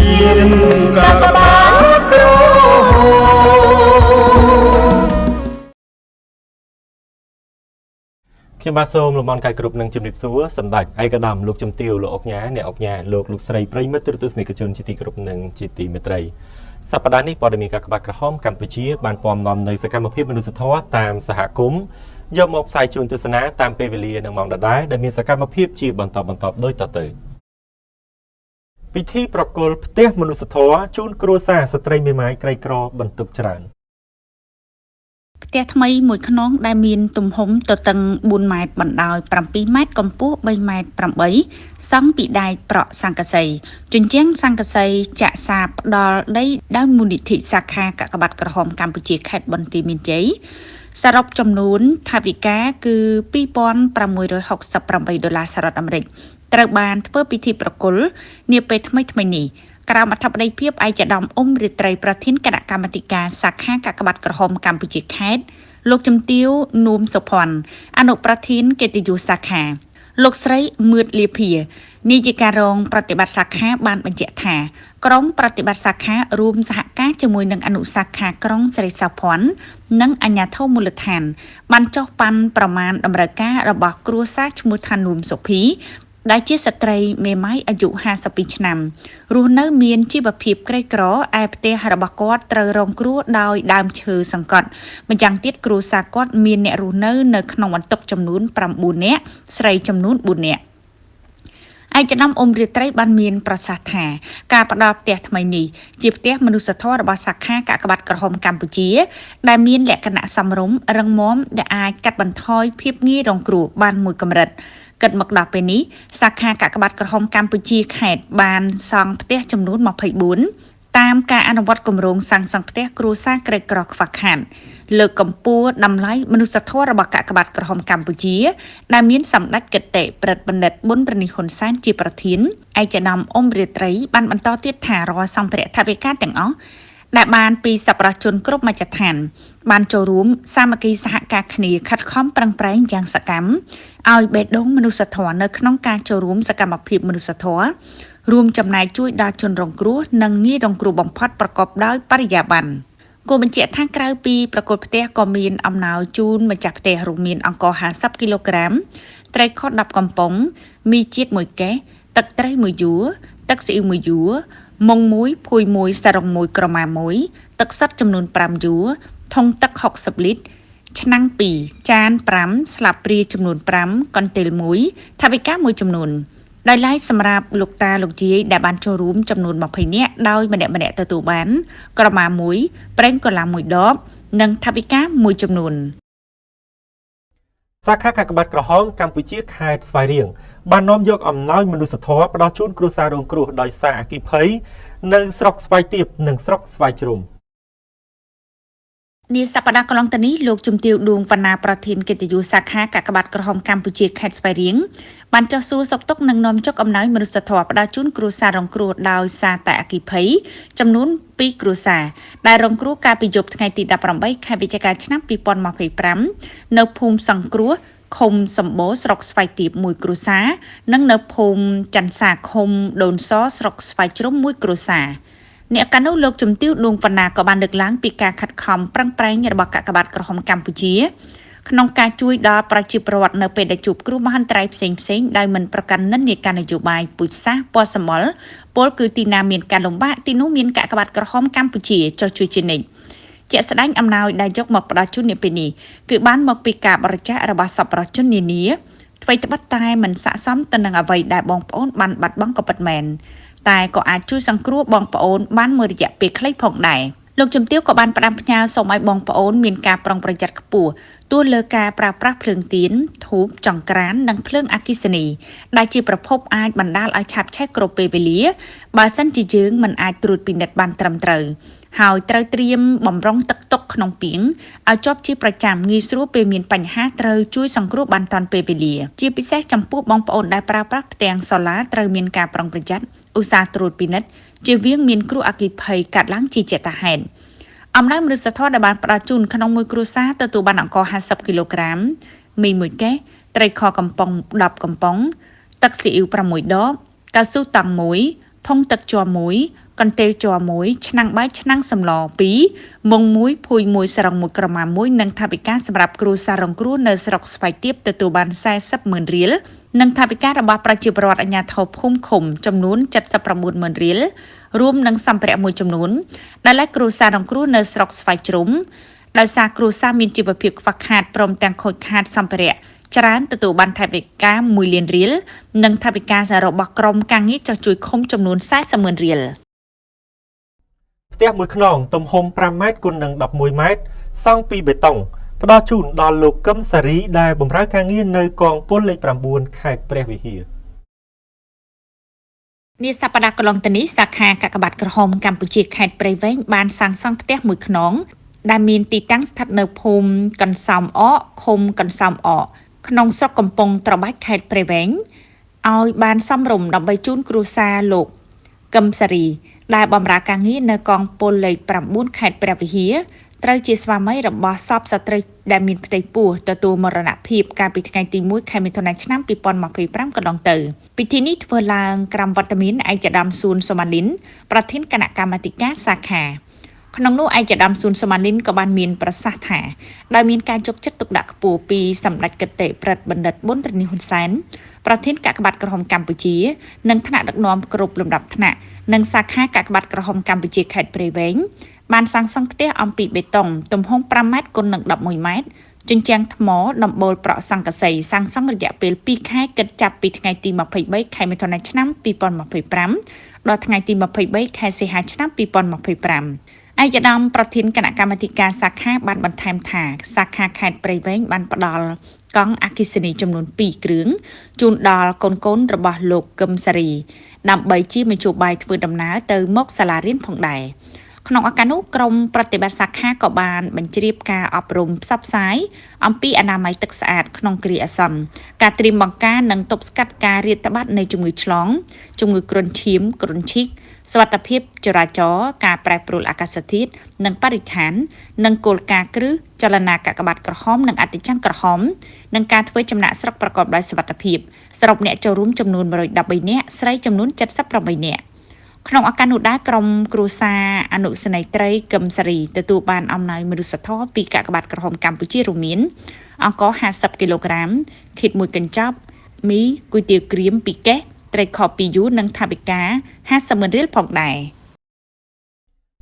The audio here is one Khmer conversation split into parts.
មានកាកបាទក្រហមខ្ញុំបាទសូមលំអរកាយគ្រប់នឹងជំរាបសួរសម្ដេចឯកឧត្តមលោកជំទាវលោកអុកញ៉ាអ្នកអុកញ៉ាលោកស្រីប្រិយមិត្តទស្សនិកជនជាទីគោរពនិងជាទីមេត្រីសប្តាហ៍នេះព័ត៌មានកាកបាទក្រហមកម្ពុជាបានពំនាំនៅសកម្មភាពមនុស្សធម៌តាមសហគមន៍យកមកផ្សាយជូនទស្សនាតាមពេលវេលានិងម៉ោងដដែលដែលមានសកម្មភាពជាបន្តដូចតទៅពិធីប្រគល់ផ្ទះមនុស្សធម៌ជូនគ្រួសារស្ត្រីមេម៉ាយក្រីក្របន្ទុកច្រើនផ្ទះថ្មីមួយខ្នងដែលមានទំហំទទឹង4ម៉ែត្របណ្ដោយ7ម៉ែត្រកម្ពស់3ម៉ែត្រ8សង់ពីដែកប្រក់សង្កសីជញ្ជាំងសង្កសីចាក់សាផ្ដល់ដីដោយមូលនិធិសាខាកាកបាទក្រហមកម្ពុជាខេត្តបន្ទាយមានជ័យសរុបចំនួនថវិកាគឺ$2,668ដុល្លារសហរដ្ឋអាមេរិកត្រូវបានធ្វើពិធីប្រគល់នាពេលថ្មីនេះក្រមអធិបតីភាពឯកឧត្តមអ៊ុំរាត្រីប្រធានគណៈកម្មាធិការសាខាកាកបាទក្រហមកម្ពុជាខេត្តលោកជំទាវនួមសុភ័ណ្ឌអនុប្រធានកិត្តិយសសាខាលោកស្រីមឿតលាភានាយិការរងប្រតិបត្តិសាខាបានបញ្ជាក់ថាក្រុមប្រតិបត្តិសាខារួមសហការជាមួយនឹងអនុសាខាក្រុងស្រីសោភ័ណ្ឌនិងអាជ្ញាធរមូលដ្ឋានបានចុះប៉ាន់ប្រមាណតម្រូវការរបស់គ្រួសារឈ្មោះថានួមសុភីដែលជាស្ត្រីមេម៉ាយអាយុ52ឆ្នាំរស់នៅមានជីវភាពក្រីក្រឯផ្ទះរបស់គាត់ត្រូវរងគ្រោះដោយដើមឈើសង្កត់ម្យ៉ាងទៀតគ្រួសារគាត់មានអ្នករស់នៅក្នុងបន្ទប់ចំនួន9នាក់ស្រីចំនួន4នាក់ឯកឧត្តមអ៊ុំរាត្រីបានមានប្រសាសន៍ថាការផ្ដល់ផ្ទះថ្មីនេះជាផ្ទះមនុស្សធម៌របស់សាខាកាកបាទក្រហមកម្ពុជាដែលមានលក្ខណៈសមរម្យរឹងមាំដែលអាចកាត់បន្ថយភាពងាយរងគ្រោះបានមួយកម្រិតគិតមកដល់ពេលនេះសាខាកាកបាទក្រហមកម្ពុជាខេត្តបានសង់ផ្ទះចំនួន24តាមការអនុវត្តគម្រោងសាងសង់ផ្ទះគ្រួសារក្រីក្រខ្វះខាតលើកកម្ពស់តម្លៃមនុស្សធម៌របស់កាកបាទក្រហមកម្ពុជាដែលមានសម្ដេចគតិប្រិទ្ធបណ្ឌិតប៊ុនរនីហ៊ុនសែនជាប្រធានឯកឧត្តមអ៊ុំរាត្រីបានបន្តទៀតថារាល់សម្ភារៈថវិកាទាំងអស់ដែលបានពីសប្បុរសជនគ្រប់មជ្ឈដ្ឋានបានចូលរួមសាមគ្គីសហការគ្នាខិតខំប្រឹងប្រែងយ៉ាងសកម្មឲ្យបេះដូងមនុស្សធម៌នៅក្នុងការចូលរួមសកម្មភាពមនុស្សធម៌រួមចំណែកជួយដល់ជនរងគ្រោះនិងងាយរងគ្រោះបំផុតប្រកបដោយបរិយាបន្នគូបញ្ជាក់ថាក្រៅពីប្រកួតផ្ទះក៏មានអំណោយជូនម្ចាស់ផ្ទះរួមមានអង្ករ50គីឡូក្រាមត្រីខ10កំប៉ុងមីជាតិ1កេសទឹកត្រី1យួរទឹកស៊ីអ៊ីវ1យួរមុង1ភួយ1សារ៉ុង1ក្រម៉ា1ទឹកសុទ្ធចំនួន5យួរធុងទឹក60លីត្រឆ្នាំង2ចាន5ស្លាបព្រាចំនួន5កន្ទេល1ថវិកាមួយចំនួនដោយឡែកសម្រាប់លោកតាលោកយាយដែលបានចូលរួមចំនួន20នាក់ដោយម្នាក់ទទួលបានក្រម៉ា1ប្រេងកូឡា1ដបនិងថវិកាមួយចំនួនសាខាកាកបាទក្រហមកម្ពុជាខេត្តស្វាយរៀងបាននាំយកអំណោយមនុស្សធម៌ផ្ដល់ជូនគ្រួសាររងគ្រោះដោយសារអគ្គិភ័យនៅស្រុកស្វាយទាបនិងស្រុកស្វាយជ្រុំនាសប្តាហ៍កន្លងទៅនេះលោកជំទាវដួងវណ្ណាប្រធានកិត្តិយសសាខាកាកបាទក្រហមកម្ពុជាខេត្តស្វាយរៀងបានចុះសួរសុខទុក្ខនិងនាំចុកអំណោយមនុស្សធម៌ផ្ដល់ជូនគ្រួសាររងគ្រោះដោយសារតែអគ្គិភ័យចំនួន2គ្រួសារដែលរងគ្រោះកាលពីយប់ថ្ងៃទី18ខែវិច្ឆិកាឆ្នាំ2025នៅភូមិសង្គ្រោះឃុំសម្បូរស្រុកស្វាយទាបមួយគ្រួសារនិងនៅភូមិច័ន្ទសាឃុំដូនសស្រុកស្វាយជ្រុំមួយគ្រួសារអ្នកកានោះលោកជំទាវដួងវណ្ណាក៏បានលើកឡើងពីការខិតខំប្រឹងប្រែងរបស់កាកបាទក្រហមកម្ពុជាក្នុងការជួយដល់ប្រជាពលរដ្ឋនៅពេលដែលជួបគ្រោះមហន្តរាយផ្សេងដោយមិនប្រកាន់និន្នាការនយោបាយពូជសាសន៍ពណ៌សម្បុរពលគឺទីណាមានការលំបាកទីនោះមានកាកបាទក្រហមកម្ពុជាចុះជួយជានិច្ចជាក់ស្ដែងអំណោយដែលយកមកផ្ដល់ជូននាពេលនេះគឺបានមកពីការបរិច្ចាគរបស់សប្បុរសជននានាអ្វីត្បិតតែមិនស័ក្តិសមទៅនឹងអ្វីដែលបងប្អូនបានបាត់បង់ក៏ពិតមែនតែក៏អាចជួយសង្គ្រោះបងប្អូនបានមួយរយៈពេលខ្លីផងដែរលោកជំទាវក៏បានផ្ដាំផ្ញើសូមឲ្យបងប្អូនមានការប្រុងប្រយ័ត្នខ្ពស់ទោះលើការប្រើប្រាស់ភ្លើងទៀនធូបចង្ក្រាននិងភ្លើងអគ្គិសនីដែលជាប្រភពអាចបណ្ដាលឲ្យឆាបឆេះគ្រប់ពេលវេលាបើសិនជាយើងមិនអាចត្រួតពិនិត្យបានត្រឹមត្រូវហើយត្រូវត្រៀមបំរុងទឹកទុកក្នុងពាងឲ្យជាប់ជាប្រចាំងាយស្រួលពេលមានបញ្ហាត្រូវជួយសង្គ្រោះបានទាន់ពេលវេលាជាពិសេសចំពោះបងប្អូនដែលប្រើប្រាស់ផ្ទាំងសូឡាត្រូវមានការប្រុងប្រយ័ត្នឧស្សាហ៍ត្រួតពិនិត្យជៀសវាងមានគ្រោះអគ្គិភ័យកាត់ឡើងជាចេតហេតុអំណោយមនុស្សធម៌ដែលបានផ្ដល់ជូនក្នុងមួយគ្រួសារទទួលបានអង្ករ50គីឡូក្រាមមី1កេសត្រីខកំប៉ុង10កំប៉ុងទឹកស៊ីអ៊ីវ6ដបកៅស៊ូតង់1 ធុងទឹកជ័រ1កន្ទេលជ័រ1ឆ្នាំងបាយឆ្នាំងសម្ល2មុង1ភួយ1ស្រង់1ក្រមា1និងថវិកាសម្រាប់គ្រួសាររងគ្រោះនៅស្រុកស្វាយទាបទទួលបាន 40,000 រៀលនិងថវិការបស់ប្រជាពលរដ្ឋអាជ្ញាធរភូមិឃុំចំនួន 79,000 រៀលរួមនឹងសម្ភារៈមួយចំនួនដែលគ្រួសាររងគ្រោះនៅស្រុកស្វាយជ្រុំដោយសារគ្រួសារមានជីវភាពខ្វះខាតព្រមទាំងខូចខាតសម្ភារៈច្រើនទទួលបានថវិកា 1 លានរៀលនិងថវិការបស់ក្រុមការងារចុះជួយឃុំចំនួន 40,000 រៀល ផ្ទះមួយខ្នងទំហំ 5 ម៉ែត្រគុណនឹង 11 ម៉ែត្រសង់ពីបេតុងផ្ដល់ជូនដល់លោកកឹមសារីដែលបម្រើការងារនៅកងពលលេខ 9 ខេត្តព្រះវិហារ នាសប្តាហ៍កន្លងទៅនេះសាខាកាកបាទក្រហមកម្ពុជាខេត្តព្រៃវែងបានសាងសង់ផ្ទះមួយខ្នងដែលមានទីតាំងស្ថិតនៅភូមិកន្សោមអកឃុំកន្សោមអកក្នុងស្រុកកំពង់ត្របែកខេត្តព្រៃវែងឲ្យបានសមរម្យដើម្បីជូនគ្រួសារលោកកឹមសារីដែលបម្រើការងារនៅកងពលលេខ 9 ខេត្តព្រះវិហារត្រូវជាស្វាមីរបស់សពស្ត្រីដែលមានផ្ទៃពោះទទួលមរណភាពកាលពីថ្ងៃទី 1 ខែមិថុនាឆ្នាំ 2025 កន្លងទៅពិធីនេះធ្វើឡើងក្រោមវត្តមានឯកឧត្តមសួនសូម៉ាលីនប្រធានគណៈកម្មាធិការសាខាក្នុងនោះឯកឧត្តមសួនសូម៉ាលីនក៏បានមានប្រសាសន៍ថាដោយមានការជោគចិត្តទុកដាក់ខ្ពស់ពីសម្ដេចគតិប្រិទ្ធបណ្ឌិតប៊ុនរនីហ៊ុនសែនប្រធានកាកបាទក្រហមកម្ពុជានិងថ្នាក់ដឹកនាំគ្រប់លំដាប់ថ្នាក់និងសាខាកាកបាទក្រហមកម្ពុជាខេត្តព្រៃវែងបានសាងសង់ផ្ទះអំពីបេតុងទំហំ 5 ម៉ែត្រគុណនឹង11 ម៉ែត្រជញ្ជាំងថ្មដំបូលប្រក់សង្កសីសាងសង់រយៈពេល 2 ខែគិតចាប់ពីថ្ងៃទី 23 ខែមិថុនាឆ្នាំ 2025 ដល់ថ្ងៃទី 23 ខែសីហាឆ្នាំ 2025 ឯកឧត្តមប្រធានគណៈកម្មាធិការសាខាបានបន្ថែមថាសាខាខេត្តព្រៃវែងបានផ្ដល់កង់អគ្គិសនីចំនួន 2 គ្រឿងជូនដល់កូនៗរបស់លោកកឹមសារីដើម្បីជាមធ្យោបាយធ្វើដំណើរទៅមកសាលារៀនផងដែរក្នុងឱកាសនោះក្រុមប្រតិបត្តិសាខាក៏បានបញ្ជ្រាបការអប់រំផ្សព្វផ្សាយអំពីអនាម័យទឹកស្អាតក្នុងគ្រាអាសន្នការត្រៀមបង្ការនិងទប់ស្កាត់ការរាតត្បាតនៃជំងឺឆ្លងជំងឺគ្រុនឈាមគ្រុនឈីកសុវត្ថិភាពចរាចរណ៍ការប្រែប្រួលអាកាសធាតុនិងបរិស្ថាននិងគោលការណ៍គ្រឹះចលនាកាកបាទក្រហមនិងអតិចង្គក្រហមនិងការធ្វើចំណាក់ស្រុកប្រកបដោយសុវត្ថិភាពសរុបអ្នកចូលរួមចំនួន 113 នាក់ស្រីចំនួន 78 នាក់ក្នុងឱកាសនោះដែរក្រុមគ្រួសារអនុសេនីយ៍ត្រីកឹមសារីទទួលបានអំណោយមនុស្សធម៌ពីកាកបាទក្រហមកម្ពុជារួមមានអង្ករ 50 គីឡូក្រាមខៀត1 កញ្ចប់មីគុយទាវក្រៀម2កេសត្រីខ2យូរនិងថវិកា 50,000 រៀលផងដែរ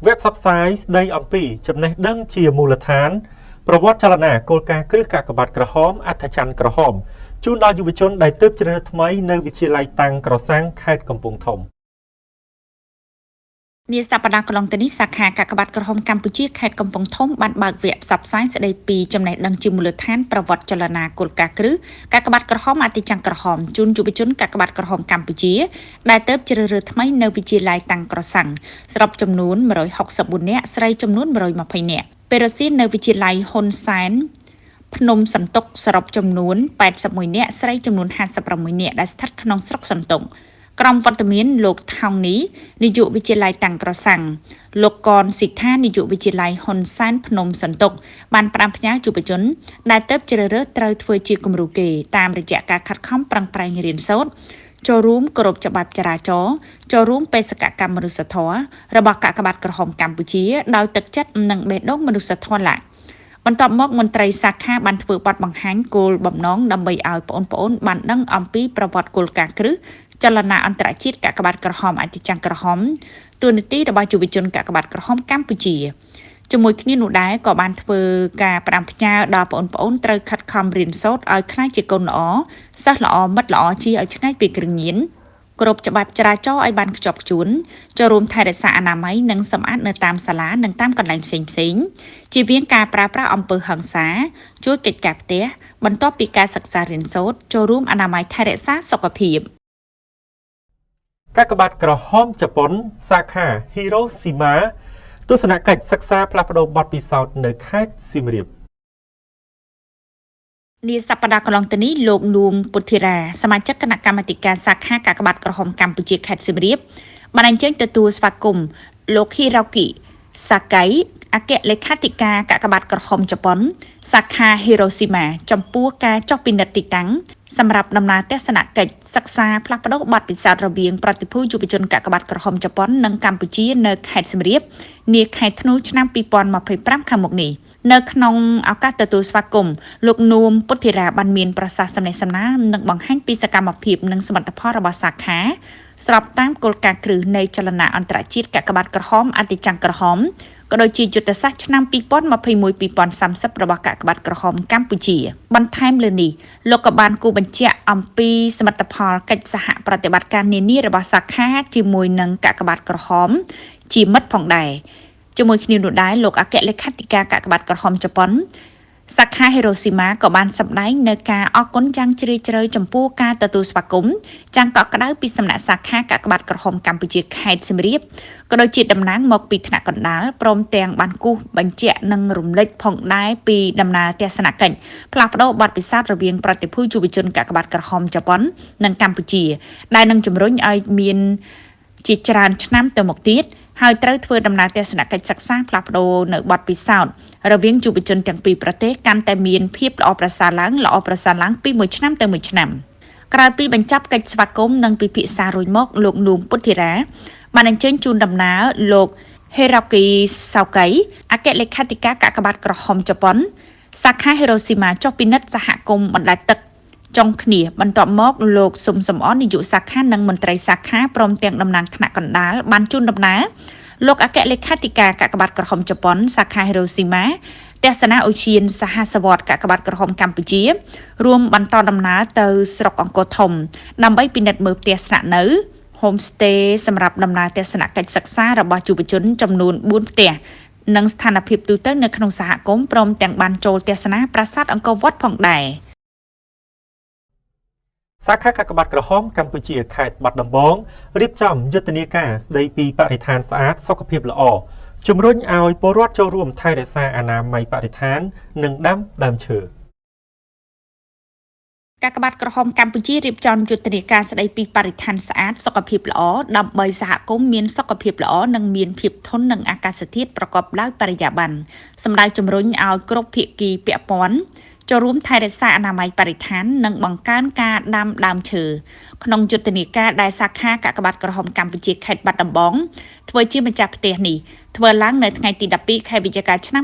វេបផ្សព្វផ្សាយស្ដីអំពីចំណេះដឹងជាមូលដ្ឋានប្រវត្តិចលនាគោលការណ៍គ្រឹះកាកបាទក្រហមអត្ថច័ន្ទក្រហមជូនដល់យុវជនដែលទើបជ្រើសរើសថ្មីនៅវិទ្យាល័យតាំងក្រសាំងខេត្តកំពង់ធំនាសប្តាហ៍កន្លងទៅនេះសាខាកាកបាទក្រហមកម្ពុជាខេត្តកំពង់ធំបានបើកវគ្គផ្សព្វផ្សាយស្ដីពីចំណេះដឹងជាមូលដ្ឋានប្រវត្តិចលនាគោលការណ៍គ្រឹះកាកបាទក្រហមអតិចង្គក្រហមជូនយុវជនកាកបាទក្រហមកម្ពុជាដែលទើបជ្រើសរើសថ្មីនៅវិទ្យាល័យតាំងក្រសាំងសរុបចំនួន 164 នាក់ស្រីចំនួន 120 នាក់ពេលរសៀលនៅវិទ្យាល័យហ៊ុនសែនភ្នំសន្ទុកសរុបចំនួន 81 នាក់ស្រីចំនួន 56 នាក់ដែលស្ថិតក្នុងស្រុកសន្ទុកក្រុមវត្តមានលោកថោងនីនាយកវិទ្យាល័យតាំងក្រសាំងលោកកនសិដ្ឋានាយកវិទ្យាល័យហ៊ុនសែនភ្នំសន្ទុកបានផ្ដាំផ្ញើយុវជនដែលទើបជ្រើសរើសត្រូវធ្វើជាគំរូគេតាមរយៈការខិតខំប្រឹងប្រែងរៀនសូត្រចូលរួមគោរពច្បាប់ចរាចរណ៍ចូលរួមបេសកកម្មមនុស្សធម៌របស់កាកបាទក្រហមកម្ពុជាដោយទឹកចិត្តនិងបេះដូងមនុស្សធម៌ឡាបន្ទាប់មកមន្ត្រីសាខាបានធ្វើបទបង្ហាញគោលបំណងដើម្បីឲ្យបងប្អូនបានដឹងអំពីប្រវត្តិគោលការណ៍គ្រឹះចលនាអន្តរជាតិកាកបាទក្រហមអតិចង្គក្រហមទួលនីតិរបស់យុវជនកាកបាទក្រហមកម្ពុជាជាមួយគ្នានោះដែរក៏បានធ្វើការផ្ដាំផ្ញើដល់បងប្អូនត្រូវខិតខំរៀនសូត្រឲ្យក្លាយជាកូនល្អសិស្សល្អមិត្តល្អជាឲ្យឆ្ងាយពីគ្រឿងញៀនគ្រប់ច្បាប់ចរាចរណ៍ឲ្យបានខ្ជាប់ខ្ជួនចូលរួមថែរក្សាអនាម័យនិងសម្អាតនៅតាមសាលានិងតាមកន្លែងផ្សេងៗជៀសវាងការប្រើប្រាស់អំពើហិង្សាជួយកិច្ចការផ្ទះបន្ទាប់ពីការសិក្សារៀនសូត្រចូលរួមអនាម័យថែរក្សាសុខភាពកាកបាទក្រហមជប៉ុនសាខា Hiroshima ទស្សនកិច្ចសិក្សាផ្លាស់ប្តូរបទពិសោធន៍នៅខេត្តសៀមរាបនាសប្តាហ៍កន្លងទៅនេះលោកនួមពុទ្ធិរាសមាជិកគណៈកម្មាធិការសាខាកាកបាទក្រហមកម្ពុជាខេត្តសៀមរាបបានអញ្ជើញទទួលស្វាគមន៍លោក Hiroki Sakai អគ្គលេខាធិការកាកបាទក្រហមជប៉ុនសាខា Hiroshima ចំពោះការចុះពិនិត្យទីតាំង សម្រាប់ដំណើរទស្សនកិច្ចសិក្សាផ្លាស់ប្តូរបទពិសោធន៍រវាងប្រតិភូយុវជនកាកបាទក្រហមជប៉ុននិងកម្ពុជានៅខេត្តសៀមរាបនាខែធ្នូឆ្នាំ2025ខាងមុខនេះនៅក្នុងឱកាសទទួលស្វាគមន៍លោកនួមពុទ្ធិរាបានមានប្រសាសន៍សំណេះសំណាលនិងបង្ហាញពីសកម្មភាពនិងសមិទ្ធផលរបស់សាខាស្របតាមគោលការណ៍គ្រឹះនៃចលនាអន្តរជាតិកាកបាទក្រហមអតិចង្សក្រហមក៏ដូចជាយុទ្ធសាស្ត្រឆ្នាំ2021-2030របស់កាកបាទក្រហមកម្ពុជាបន្ថែមលើនេះលោកក៏បានគូបញ្ជាក់អំពីសមិទ្ធផលកិច្ចសហប្រតិបត្តិការនានារបស់សាខាជាមួយនឹងកាកបាទក្រហមជាមិត្តផងដែរជាមួយគ្នានោះដែរលោកអគ្គលេខាធិការកាកបាទក្រហមជប៉ុនសាខាហេរ៉ូស៊ីម៉ាក៏បានសម្ដែងនៅការអរគុណយ៉ាងជ្រាលជ្រៅចំពោះការទទួលស្វាគមន៍ចាំងកក់ក្ដៅពីសំណាក់សាខាកាកបាទក្រហមកម្ពុជាខេត្តសៀមរាបក៏ដូចជាតំណាងមកពីថ្នាក់កណ្ដាលព្រមទាំងបានគូសបញ្ជាក់និងរំលេចផងដែរពីដំណើរទស្សនកិច្ចផ្លាស់ប្តូរបទពិសោធន៍រវាងប្រតិភូយុវជនកាកបាទក្រហមជប៉ុននិងកម្ពុជាដែលនឹងជំរុញឲ្យមានជាច្រើនឆ្នាំទៅមុខទៀតហើយត្រូវធ្វើដំណើរទស្សនកិច្ចសិក្សាផ្លាស់ប្ដូរនៅបទពិសោធន៍រវាងយុវជនទាំងពីរប្រទេសកាន់តែមានភាពល្អប្រសើរឡើងពីមួយឆ្នាំទៅមួយឆ្នាំក្រោយពីបញ្ចប់កិច្ចស្វាគមន៍និងពិភាក្សារួចមកលោកនួមពុទ្ធិរាបានអញ្ជើញជូនដំណើរលោកហេរ៉ូគីសៅកៃអគ្គលេខាធិការកាកបាទក្រហមជប៉ុនសាខាហេរ៉ូស៊ីម៉ាចុះពិនិត្យសហគមន៍បណ្ដែតទឹកចុងគ្នាបន្ទាប់មកលោកសុំសំអននាយកសាខានិងមន្ត្រីសាខាព្រមទាំងតំណាងថ្នាក់កណ្ដាលបានជូនដំណើរលោកអគ្គលេខាធិការកាកបាទក្រហមជប៉ុនសាខាហេរ៉ូស៊ីម៉ាទស្សនាឧទ្យានសហសវត្តកាកបាទក្រហមកម្ពុជារួមបន្តដំណើរទៅស្រុកអង្គរធំដើម្បីពិនិត្យមើលផ្ទះស្នាក់នៅ homestay សម្រាប់ដំណើរទស្សនកិច្ចសិក្សារបស់យុវជនចំនួន4ផ្ទះនិងស្ថានភាពទូទៅនៅក្នុងសហគមន៍ព្រមទាំងបានចូលទស្សនាប្រាសាទអង្គរវត្តផងដែរសាខាកាកបាទក្រហមកម្ពុជាខេត្តបាត់ដំបងរៀបចំយុទ្ធនាការស្ដីពីបរិស្ថានស្អាតសុខភាពល្អជំរុញឲ្យពលរដ្ឋចូលរួមថែរក្សាអនាម័យបរិស្ថាននិងដាំដើមឈើកាកបាទក្រហមកម្ពុជារៀបចំយុទ្ធនាការស្ដីពីបរិស្ថានស្អាតសុខភាពល្អដើម្បីសហគមន៍មានសុខភាពល្អនិងមានភាពធន់នឹងអាកាសធាតុប្រកបដោយបរិយាបន្នសម្ដៅជំរុញឲ្យគ្រប់ភាគីពាក់ព័ន្ធចូលរួមថែរក្សាអនាម័យបរិស្ថាននិងបង្កើនការដាំដើមឈើក្នុងយុទ្ធនាការដែលសាខាកាកបាទក្រហមកម្ពុជាខេត្តបាត់ដំបងធ្វើជាម្ចាស់ផ្ទះនេះធ្វើឡើងនៅថ្ងៃទី12ខែវិច្ឆិកាឆ្នាំ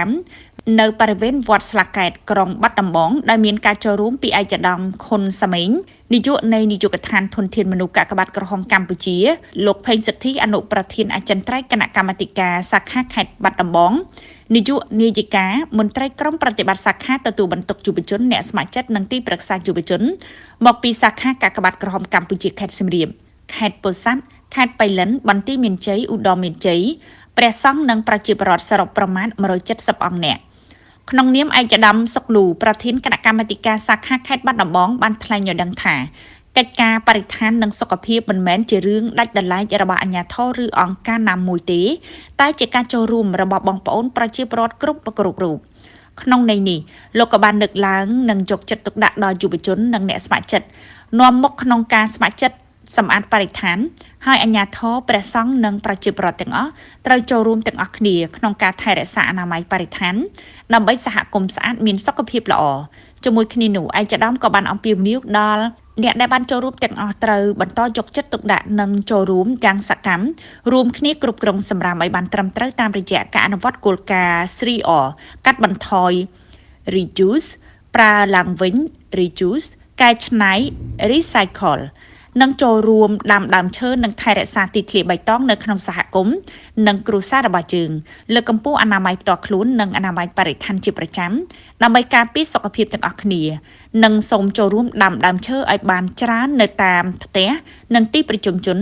2025នៅបរិវេណវត្តស្លាកែតក្រុងបាត់ដំបងដែលមានការចូលរួមពីឯកឧត្តមខុនសាមេងនាយកនៃនាយកដ្ឋានធនធានមនុស្សកាកបាទក្រហមកម្ពុជាលោកផេងសិទ្ធីអនុប្រធានអចិន្ត្រៃយ៍គណៈកម្មាធិការសាខាខេត្តបាត់ដំបងនាយកនាយិកាមន្ត្រីក្រុមប្រតិបត្តិសាខាទទួលបន្ទុកយុវជនអ្នកស្ម័គ្រចិត្តនិងទីប្រឹក្សាយុវជនមកពីសាខាកាកបាទក្រហមកម្ពុជាខេត្តសៀមរាបខេត្តពោធិ៍សាត់ខេត្តបៃលិនបន្ទាយមានជ័យឧត្តរមានជ័យព្រះសង្ឃនិងប្រជាពលរដ្ឋសរុបប្រមាណ170អង្គនាក់ក្នុងនាមឯកឧត្តមសុកលូប្រធានគណៈកម្មាធិការសាខាខេត្តបាត់ដំបងបានថ្លែងឲ្យដឹងថាកិច្ចការបរិស្ថាននិងសុខភាពមិនមែនជារឿងដាច់ដライរបស់អាជ្ញាធរឬអង្គការណាមួយទេតែជាការចូលរួមរបស់បងប្អូនប្រជាពលរដ្ឋគ្រប់រូបក្នុងន័យនេះលោកក៏បានលើកឡើងនិងយកចិត្តទុកដាក់ដល់យុវជននិងអ្នកស្ម័គ្រចិត្តនាំមុខក្នុងការស្ម័គ្រចិត្តសម្អាតបរិស្ថានហើយអាជ្ញាធរព្រះសង្ឃនិងប្រជាពលរដ្ឋទាំងអស់ត្រូវចូលរួមទាំងអស់គ្នាក្នុងការថែរក្សាអនាម័យបរិស្ថានដើម្បីសហគមន៍ស្អាតមានសុខភាពល្អជាមួយគ្នានោះឯកឧត្តមក៏បានអំពាវនាវដល់អ្នកដែលបានចូលរួមទាំងអស់ត្រូវបន្តយកចិត្តទុកដាក់និងចូលរួមយ៉ាងសកម្មរួមគ្នាគ្រប់គ្រងសម្រាមឲ្យបានត្រឹមត្រូវតាមរយៈការអនុវត្តគោលការណ៍ 3R កាត់បន្ថយ reduce ប្រើឡើងវិញ reduce កែច្នៃ recycle និងចូលរួមដាំដើមឈើនិងថែរក្សាទីធ្លាបៃតងនៅក្នុងសហគមន៍និងគ្រួសាររបស់យើងលើកកម្ពស់អនាម័យផ្ទាល់ខ្លួននិងអនាម័យបរិស្ថានជាប្រចាំដើម្បីការពារសុខភាពទាំងអស់គ្នានិងសូមចូលរួមដាំដើមឈើឲ្យបានច្រើននៅតាមផ្ទះនិងទីប្រជុំជន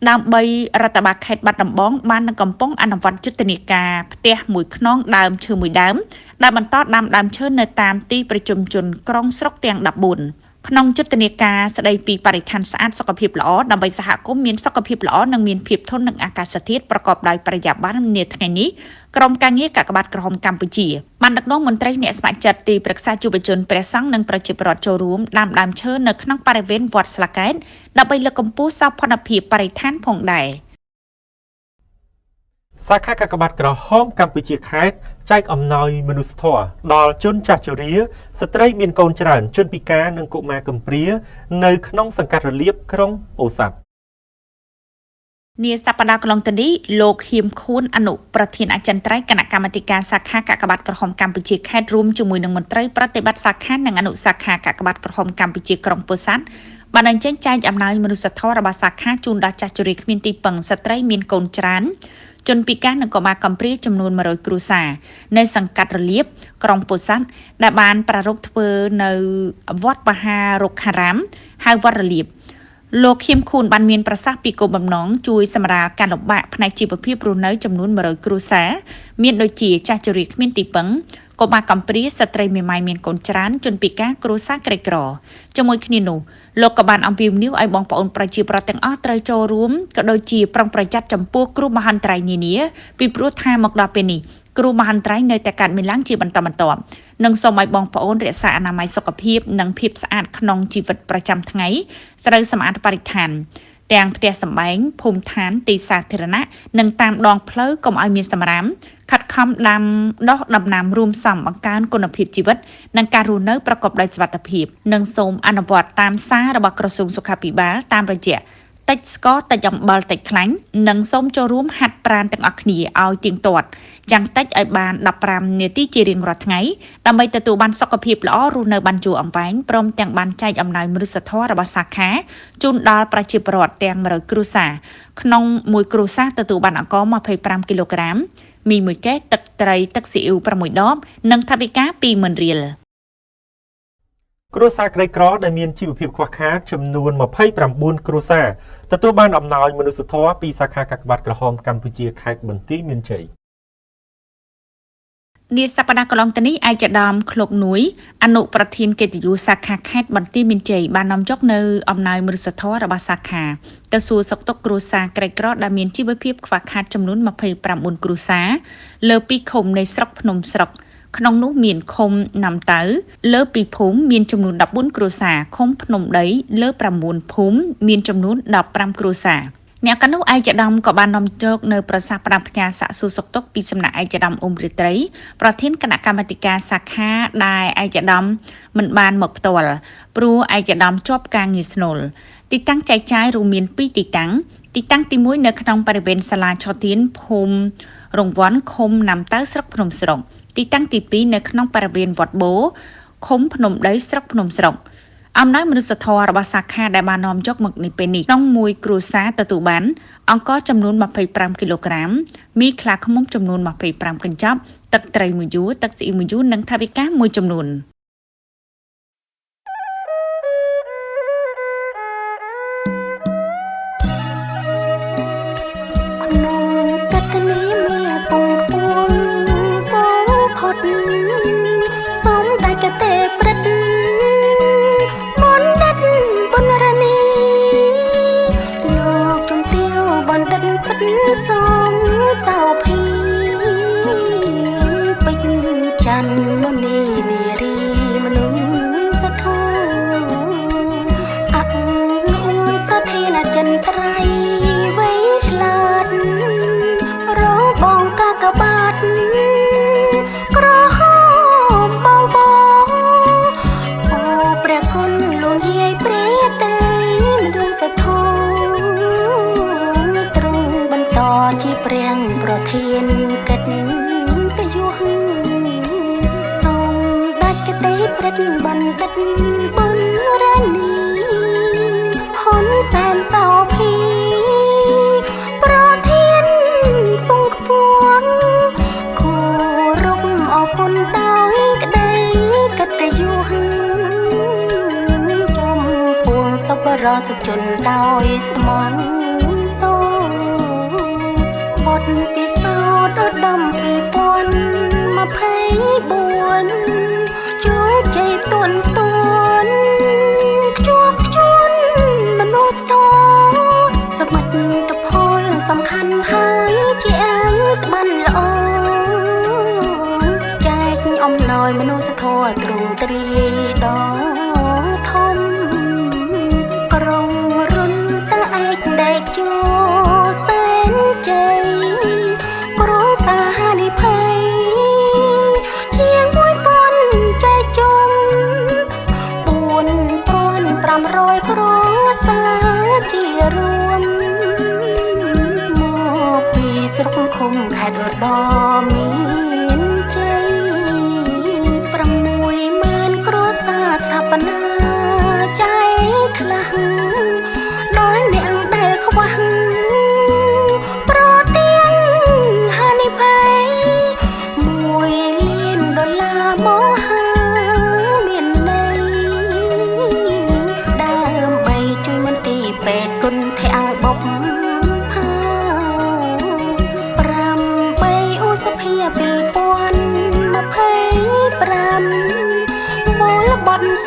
ដើម្បីរដ្ឋបាលខេត្តបាត់ដំបងបាននឹងកំពុងអនុវត្តយុទ្ធនាការផ្ទះមួយខ្នងដើមឈើមួយដើមដែលបន្តដាំដើមឈើនៅតាមទីប្រជុំជនក្រុងស្រុកទាំង14ក្នុងយុទ្ធនាការស្ដីពីបរិស្ថានស្អាតសុខភាពល្អដើម្បីសហគមន៍មានសុខភាពល្អនិងមានភាពធន់នឹងអាកាសធាតុប្រកបដោយបរិយាបន្ននាថ្ងៃនេះក្រុមការងារកាកបាទក្រហមកម្ពុជាបានដឹកនាំមន្ត្រីអ្នកស្ម័គ្រចិត្តទីប្រឹក្សាយុវជនព្រះសង្ឃនិងប្រជាពលរដ្ឋចូលរួមដាំដើមឈើនៅក្នុងបរិវេណវត្តស្លាកែតដើម្បីលើកកម្ពស់សោភ័ណភាពបរិស្ថានផងដែរ សាខាកាកបាទក្រហមកម្ពុជាខេត្តចែកអំណោយមនុស្សធម៌ដល់ជនចាស់ជរាស្ត្រីមានកូនច្រើនជនពិការនិងកុមារកំព្រានៅក្នុងសង្កាត់រលៀបក្រុងពោធិ៍សាត់ នាសប្តាហ៍កន្លងទៅនេះលោកហៀមខួនអនុប្រធានអចិន្ត្រៃយ៍គណៈកម្មាធិការសាខាកាកបាទក្រហមកម្ពុជាខេត្តរួមជាមួយនឹងមន្ត្រីប្រតិបត្តិសាខានិងអនុសាខាកាកបាទក្រហមកម្ពុជាក្រុងពោធិ៍សាត់បានអញ្ជើញចែកអំណោយមនុស្សធម៌របស់សាខាជូនដល់ចាស់ជរាគ្មានទីពឹងស្ត្រីមានកូនច្រើនជនពិការនិងកុមារកំព្រាចំនួន100គ្រួសារនៅសង្កាត់រលៀបក្រុងពោធិ៍សាត់ដែលបានប្រារព្ធធ្វើនៅវត្តមហារុក្ខារាមហៅវត្តរលៀប លោកខៀមខួនបានមានប្រសាសន៍ពីគោលបំណងជួយសម្រាលការលំបាកផ្នែកជីវភាពរស់នៅចំនួន100គ្រួសារមានដូចជាចាស់ជរាគ្មានទីពឹងកុមារកំព្រាស្ត្រីមេម៉ាយមានកូនច្រើនជនពិការគ្រួសារក្រីក្រជាមួយគ្នានោះលោកក៏បានអំពាវនាវឲ្យបងប្អូនប្រជាពលរដ្ឋទាំងអស់ត្រូវចូលរួមក៏ដូចជាប្រុងប្រយ័ត្នចំពោះគ្រោះមហន្តរាយនានាពីព្រោះថាមកដល់ពេលនេះគ្រោះមហន្តរាយនៅតែកើតមានឡើងជាបន្តបន្ទាប់និងសូមឲ្យបងប្អូនរក្សាអនាម័យសុខភាពនិងភាពស្អាតក្នុងជីវិតប្រចាំថ្ងៃត្រូវសម្អាតបរិស្ថានទាំងផ្ទះសម្បែងភូមិឋានទីសាធារណៈនិងតាមដងផ្លូវកុំឲ្យមានសម្រាមខិតខំដាំដុះដំណាំរួមសំបង្កើនគុណភាពជីវិតនិងការរស់នៅប្រកបដោយសុវត្ថិភាពនិងសូមអនុវត្តតាមសាររបស់ក្រសួងសុខាភិបាលតាមរយៈតិចស្ករតិចអំបិលតិចខ្លាញ់និងសូមចូលរួមហាត់ប្រាណទាំងអស់គ្នាឲ្យទៀងទាត់យ៉ាងតិចឲ្យបាន15នាទីជារៀងរាល់ថ្ងៃដើម្បីទទួលបានសុខភាពល្អរស់នៅបានយូរអង្វែងព្រមទាំងបានចែកអំណោយមនុស្សធម៌របស់សាខាជូនដល់ប្រជាពលរដ្ឋទាំង100គ្រួសារក្នុងមួយគ្រួសារទទួលបានអង្ករ25គីឡូក្រាមមី1កែទឹកត្រីទឹកស៊ីអ៊ីវ6ដបនិងថវិកា20000រៀល គ្រួសារក្រីក្រដែលមានជីវភាពខ្វះខាតចំនួន29គ្រួសារទទួលបានអំណោយមនុស្សធម៌ពីសាខាកាកបាទក្រហមកម្ពុជាខេត្តបន្ទាយមានជ័យ នាសប្តាហ៍កន្លងទៅនេះឯកឧត្តមឃ្លោកនួយអនុប្រធានកិត្តិយសសាខាខេត្តបន្ទាយមានជ័យបាននាំយកនៅអំណោយមនុស្សធម៌របស់សាខាទៅសួរសុខទុក្ខគ្រួសារក្រីក្រដែលមានជីវភាពខ្វះខាតចំនួន29គ្រួសារលើពីឃុំនៃស្រុកភ្នំស្រុក ក្នុងនោះមានឃុំណាំតៅលើពីភូមិមានចំនួន14គ្រួសារឃុំភ្នំដីលើ9ភូមិមានចំនួន15គ្រួសារអ្នកកណ្ដុះឯកឧត្តមក៏បាននាំយកនៅប្រសាសន៍ផ្ដាំផ្ញើសាកសួរសុខទុក្ខពីសំណាក់ឯកឧត្តមអ៊ុំរិត្រីប្រធានគណៈកម្មាធិការសាខាដែលឯកឧត្តមមិនបានមកផ្ទាល់ព្រោះឯកឧត្តមជាប់ការងារស្នូលទីតាំងចែកចាយរួមមាន2ទីតាំងទី1នៅក្នុងបរិវេណសាលាឆទានភូមិរង្វាន់ឃុំណាំតៅស្រុកភ្នំស្រុក ទីតាំងទី2នៅក្នុងបរិវេណវត្តបូឃុំភ្នំដីស្រុកភ្នំស្រុកអំណោយមនុស្សធម៌របស់សាខាដែលបាននាំយកមកនេះពេលនេះក្នុងមួយគ្រួសារទទួលបានអង្ករចំនួន25គីឡូក្រាមមីខ្លាឃ្មុំចំនួន25កញ្ចប់ទឹកត្រី1យួរទឹកស៊ីអ៊ីវ1យួរនិងថវិកាមួយចំនួន រត់ជន់ដោយស្មន់សូបត់ពិសោធន៍ដំ2024ជួយជ័យទួនជួបជន់មនុស្សធម៌សមិទ្ធផលសំខាន់ហើយជាស្បានល្អចែកអំណោយមនុស្សធម៌ទ្រង់ទ្រីដល់ជួសែនជ័យ ខេត្តឧត្តរមានជ័យ60000គ្រួសារស្ថាបនាចែកខ្លះដល់អ្នកដែលខ្វះប្រទៀងហានិភ័យ$1,000,000មកហាមានន័យដើម្បីជួយមន្ទីរពេទ្យគុណធាំងបុក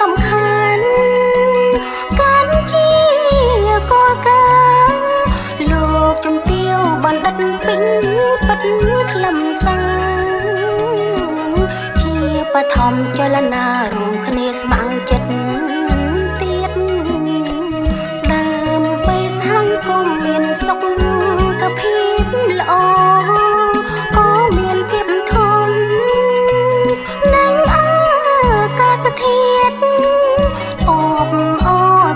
សំខាន់កាន់ជាគោលការណ៍លោកជំទាវបណ្ឌិតពេញពិតខ្លឹមសារជាបឋមចលនារួមគ្នាស្ម័គ្រចិត្តទៀតដើម្បីសង្គមមានសុខភាពល្អក៏មានភាពធន់និងអាកាសធាតុអបអ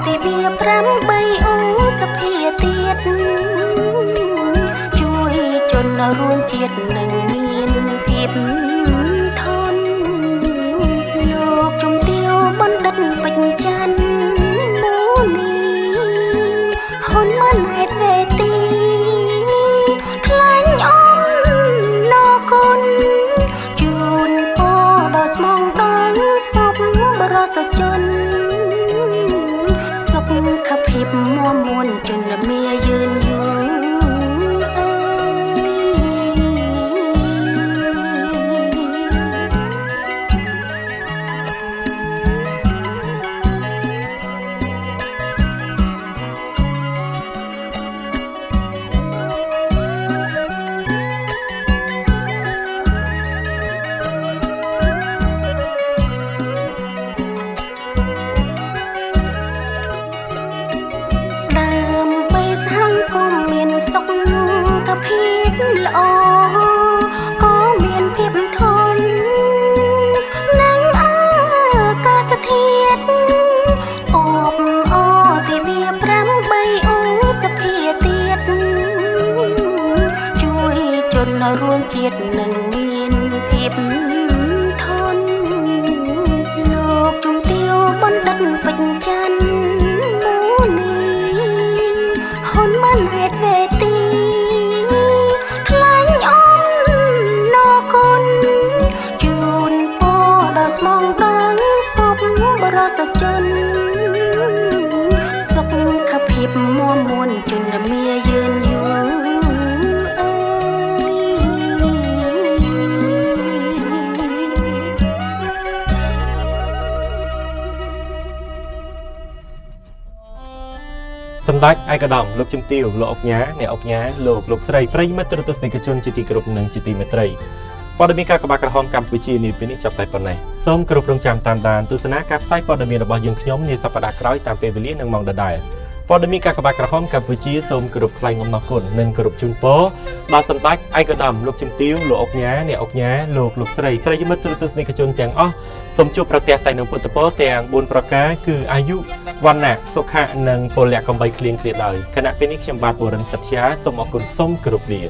ទិវា8ឧសភាទៀតជួយជនរួមជាតិនឹងមានភាពធន់លោកជំទាវបណ្ឌិតពេជ្រច័ន្ទមូនីហ៊ុនម៉ាណែតវេទីថ្លែងអំណរគុណជូនពរដល់ស្មងដល់សពបរិសុទ្ធជនសុខភាពមាំមួនជនមាយឺនយូរសុខភាពល្អក៏មានភាពធន់និងអាកាសធាតុអបអទិវា8ឧសភាទៀតជួយជនរួមជាតិនឹងមានភាពធន់លោកជំទាវបណ្ឌិតពេជ្រច័ន្ទមូនីហ៊ុនម៉ាណែតវេទីថ្លែងអំណរគុណជូនពរដល់ស្មងដល់សពបរិសុទ្ធជនសុខភាពមាំមួនជនមាយឺនយូរសម្ដេចឯកឧត្តមលោកជំទាវលោកអុកញ៉ាអ្នកអុកញ៉ាលោកស្រីប្រិយមិត្តទស្សនិកជនជាទីគោរពនិងជាទីមេត្រីព័ត៌មានការក្បាក់ក្រហមកម្ពុជានាពេលនេះចាប់តែប៉ុណ្ណេះសូមគោរពរងចាំតាមដានទស្សនាការផ្សាយព័ត៌មានរបស់យើងខ្ញុំនាសប្តាហ៍ក្រោយតាមពេលវេលានិងម៉ោងដដែលព័ត៌មានការក្បាក់ក្រហមកម្ពុជាសូមគោរពថ្លែងអំណរគុណនិងគោរពជូនពរដល់សម្ដេចឯកឧត្តមលោកជំទាវលោកអុកញ៉ាអ្នកអុកញ៉ាលោកស្រីប្រិយមិត្តទស្សនិកជនទាំងអស់សូមជួបប្រទះតែនឹងពុទ្ធពរទាំង4ប្រការគឺអាយុវណ្ណៈសុខៈនិងពលៈកំបីគ្លៀងគ្លាដោយគណៈពេលនេះខ្ញុំបាទបរិនសត្យាសូមអរគុណសូមគោរពលា